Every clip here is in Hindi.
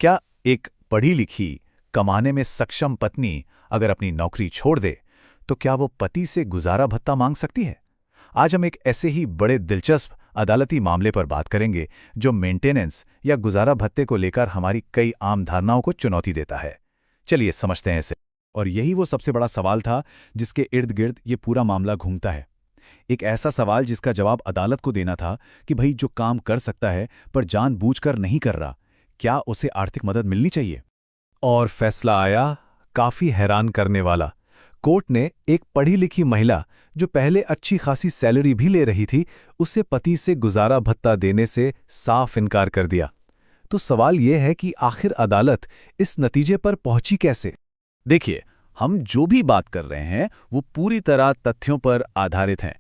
क्या एक पढ़ी लिखी, कमाने में सक्षम पत्नी अगर अपनी नौकरी छोड़ दे तो क्या वो पति से गुजारा भत्ता मांग सकती है? आज हम एक ऐसे ही बड़े दिलचस्प अदालती मामले पर बात करेंगे जो मेंटेनेंस या गुजारा भत्ते को लेकर हमारी कई आम धारणाओं को चुनौती देता है। चलिए समझते हैं इसे। और यही वो सबसे बड़ा सवाल था जिसके इर्द गिर्द ये पूरा मामला घूमता है। एक ऐसा सवाल जिसका जवाब अदालत को देना था कि भाई जो काम कर सकता है पर जानबूझकर नहीं कर रहा, क्या उसे आर्थिक मदद मिलनी चाहिए। और फैसला आया काफी हैरान करने वाला। कोर्ट ने एक पढ़ी लिखी महिला जो पहले अच्छी खासी सैलरी भी ले रही थी, उसे पति से गुजारा भत्ता देने से साफ इनकार कर दिया। तो सवाल यह है कि आखिर अदालत इस नतीजे पर पहुंची कैसे? देखिए, हम जो भी बात कर रहे हैं वो पूरी तरह तथ्यों पर आधारित है।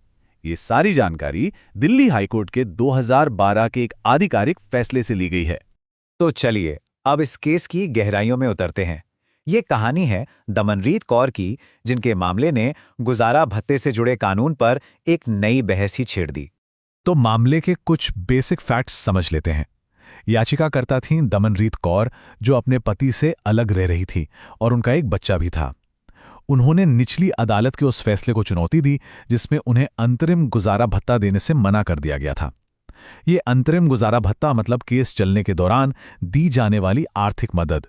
ये सारी जानकारी दिल्ली हाईकोर्ट के 2012 के एक आधिकारिक फैसले से ली गई है। तो चलिए अब इस केस की गहराइयों में उतरते हैं। ये कहानी है दमनरीत कौर की, जिनके मामले ने गुजारा भत्ते से जुड़े कानून पर एक नई बहस ही छेड़ दी। तो मामले के कुछ बेसिक फैक्ट्स समझ लेते हैं। याचिकाकर्ता थीं दमनरीत कौर, जो अपने पति से अलग रह रही थी और उनका एक बच्चा भी था। उन्होंने निचली अदालत के उस फैसले को चुनौती दी जिसमें उन्हें अंतरिम गुजारा भत्ता देने से मना कर दिया गया था। ये अंतरिम गुजारा भत्ता मतलब केस चलने के दौरान दी जाने वाली आर्थिक मदद।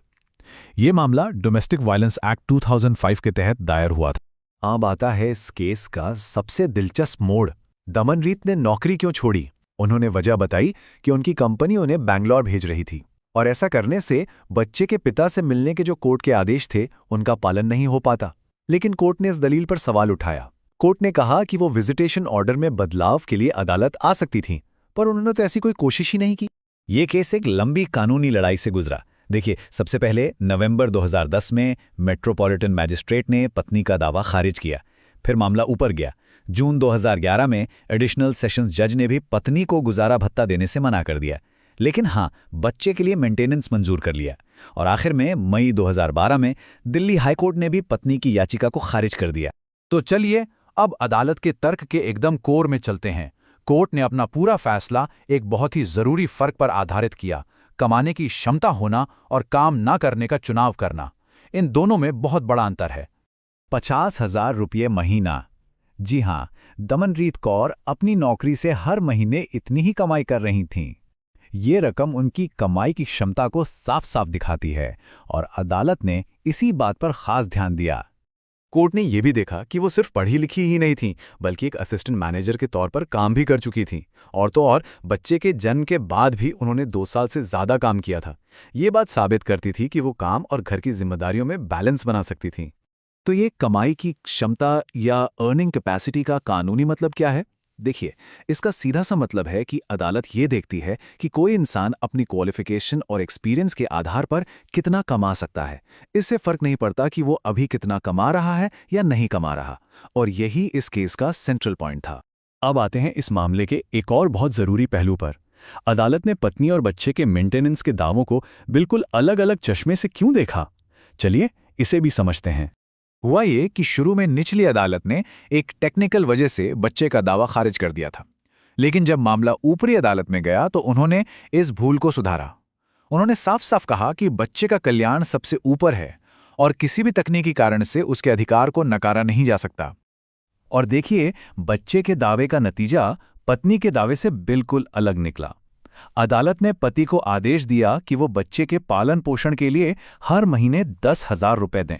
ये मामला डोमेस्टिक वायलेंस एक्ट 2005 के तहत दायर हुआ था। अब आता है इस केस का सबसे दिलचस्प मोड़। दमनरीत ने नौकरी क्यों छोड़ी? उन्होंने वजह बताई कि उनकी कंपनी उन्हें बैंगलोर भेज रही थी और ऐसा करने से बच्चे के पिता से मिलने के जो कोर्ट के आदेश थे उनका पालन नहीं हो पाता। लेकिन कोर्ट ने इस दलील पर सवाल उठाया। कोर्ट ने कहा कि वो विजिटेशन ऑर्डर में बदलाव के लिए अदालत आ सकती थी, पर उन्होंने तो ऐसी कोई कोशिश ही नहीं की। ये केस एक लंबी कानूनी लड़ाई से गुजरा। देखिए, सबसे पहले नवंबर 2010 में मेट्रोपॉलिटन मैजिस्ट्रेट ने पत्नी का दावा खारिज किया। फिर मामला ऊपर गया। जून 2011 में एडिशनल सेशंस जज ने भी पत्नी को गुजारा भत्ता देने से मना कर दिया, लेकिन हाँ, बच्चे के लिए मेंटेनेंस मंजूर कर लिया। और आखिर में मई 2012 में दिल्ली हाईकोर्ट ने भी पत्नी की याचिका को खारिज कर दिया। तो चलिए अब अदालत के तर्क के एकदम कोर में चलते हैं। कोर्ट ने अपना पूरा फैसला एक बहुत ही जरूरी फर्क पर आधारित किया: कमाने की क्षमता होना और काम ना करने का चुनाव करना। इन दोनों में बहुत बड़ा अंतर है। 50,000 रुपये महीना। जी हाँ, दमनरीत कौर अपनी नौकरी से हर महीने इतनी ही कमाई कर रही थीं। ये रकम उनकी कमाई की क्षमता को साफ साफ दिखाती है और अदालत ने इसी बात पर खास ध्यान दिया। कोर्ट ने यह भी देखा कि वो सिर्फ पढ़ी लिखी ही नहीं थीं, बल्कि एक असिस्टेंट मैनेजर के तौर पर काम भी कर चुकी थीं। और तो और बच्चे के जन्म के बाद भी उन्होंने 2 साल से ज़्यादा काम किया था। ये बात साबित करती थी कि वो काम और घर की जिम्मेदारियों में बैलेंस बना सकती थीं। तो ये कमाई की क्षमता या अर्निंग कैपेसिटी का कानूनी मतलब क्या है? देखिए, इसका सीधा सा मतलब है कि अदालत ये देखती है कि कोई इंसान अपनी क्वालिफिकेशन और एक्सपीरियंस के आधार पर कितना कमा सकता है। इससे फर्क नहीं पड़ता कि वो अभी कितना कमा रहा है या नहीं कमा रहा। और यही इस केस का सेंट्रल पॉइंट था। अब आते हैं इस मामले के एक और बहुत ज़रूरी पहलू पर। अदालत ने पत्नी और बच्चे के मेंटेनेंस के दावों को बिल्कुल अलग अलग चश्मे से क्यों देखा? चलिए इसे भी समझते हैं। हुआ ये कि शुरू में निचली अदालत ने एक टेक्निकल वजह से बच्चे का दावा खारिज कर दिया था, लेकिन जब मामला ऊपरी अदालत में गया तो उन्होंने इस भूल को सुधारा। उन्होंने साफ साफ कहा कि बच्चे का कल्याण सबसे ऊपर है और किसी भी तकनीकी कारण से उसके अधिकार को नकारा नहीं जा सकता। और देखिए, बच्चे के दावे का नतीजा पत्नी के दावे से बिल्कुल अलग निकला। अदालत ने पति को आदेश दिया कि वो बच्चे के पालन पोषण के लिए हर महीने 10,000 रुपए दें।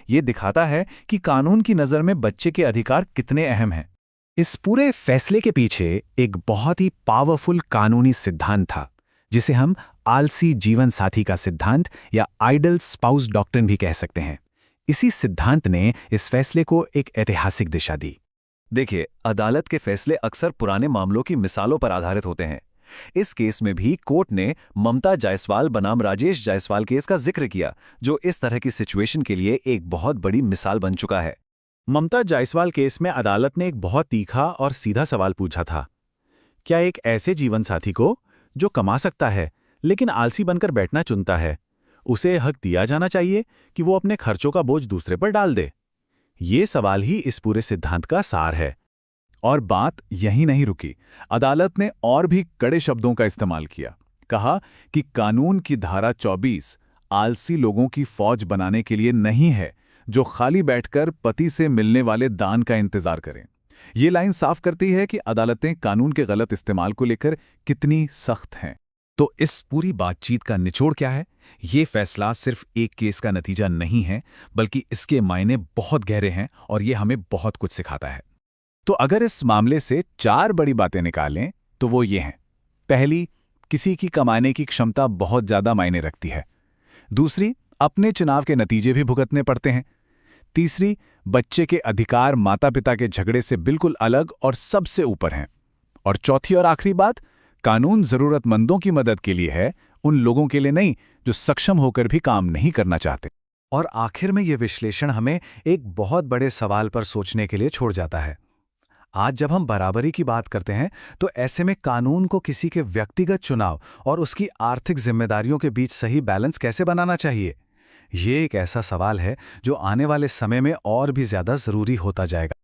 ये दिखाता है कि कानून की नज़र में बच्चे के अधिकार कितने अहम हैं। इस पूरे फैसले के पीछे एक बहुत ही पावरफुल कानूनी सिद्धांत था, जिसे हम आलसी जीवन साथी का सिद्धांत या आइडल स्पाउस डॉक्ट्रिन भी कह सकते हैं। इसी सिद्धांत ने इस फैसले को एक ऐतिहासिक दिशा दी। देखिए, अदालत के फैसले अक्सर पुराने मामलों की मिसालों पर आधारित होते हैं। इस केस में भी कोर्ट ने ममता जायसवाल बनाम राजेश जायसवाल केस का जिक्र किया, जो इस तरह की सिचुएशन के लिए एक बहुत बड़ी मिसाल बन चुका है। ममता जायसवाल केस में अदालत ने एक बहुत तीखा और सीधा सवाल पूछा था। क्या एक ऐसे जीवन साथी को जो कमा सकता है लेकिन आलसी बनकर बैठना चुनता है, उसे हक दिया जाना चाहिए कि वो अपने खर्चों का बोझ दूसरे पर डाल दे? ये सवाल ही इस पूरे सिद्धांत का सार है। और बात यहीं नहीं रुकी। अदालत ने और भी कड़े शब्दों का इस्तेमाल किया। कहा कि कानून की धारा 24 आलसी लोगों की फौज बनाने के लिए नहीं है जो खाली बैठकर पति से मिलने वाले दान का इंतजार करें। ये लाइन साफ करती है कि अदालतें कानून के गलत इस्तेमाल को लेकर कितनी सख्त हैं। तो इस पूरी बातचीत का निचोड़ क्या है? ये फैसला सिर्फ एक केस का नतीजा नहीं है, बल्कि इसके मायने बहुत गहरे हैं और ये हमें बहुत कुछ सिखाता है। तो अगर इस मामले से 4 बड़ी बातें निकालें तो वो ये हैं। पहली, किसी की कमाने की क्षमता बहुत ज़्यादा मायने रखती है। दूसरी, अपने चुनाव के नतीजे भी भुगतने पड़ते हैं। तीसरी, बच्चे के अधिकार माता पिता के झगड़े से बिल्कुल अलग और सबसे ऊपर हैं। और चौथी और आखिरी बात, कानून ज़रूरतमंदों की मदद के लिए है, उन लोगों के लिए नहीं जो सक्षम होकर भी काम नहीं करना चाहते। और आखिर में यह विश्लेषण हमें एक बहुत बड़े सवाल पर सोचने के लिए छोड़ जाता है। आज जब हम बराबरी की बात करते हैं तो ऐसे में कानून को किसी के व्यक्तिगत चुनाव और उसकी आर्थिक जिम्मेदारियों के बीच सही बैलेंस कैसे बनाना चाहिए? ये एक ऐसा सवाल है जो आने वाले समय में और भी ज्यादा जरूरी होता जाएगा।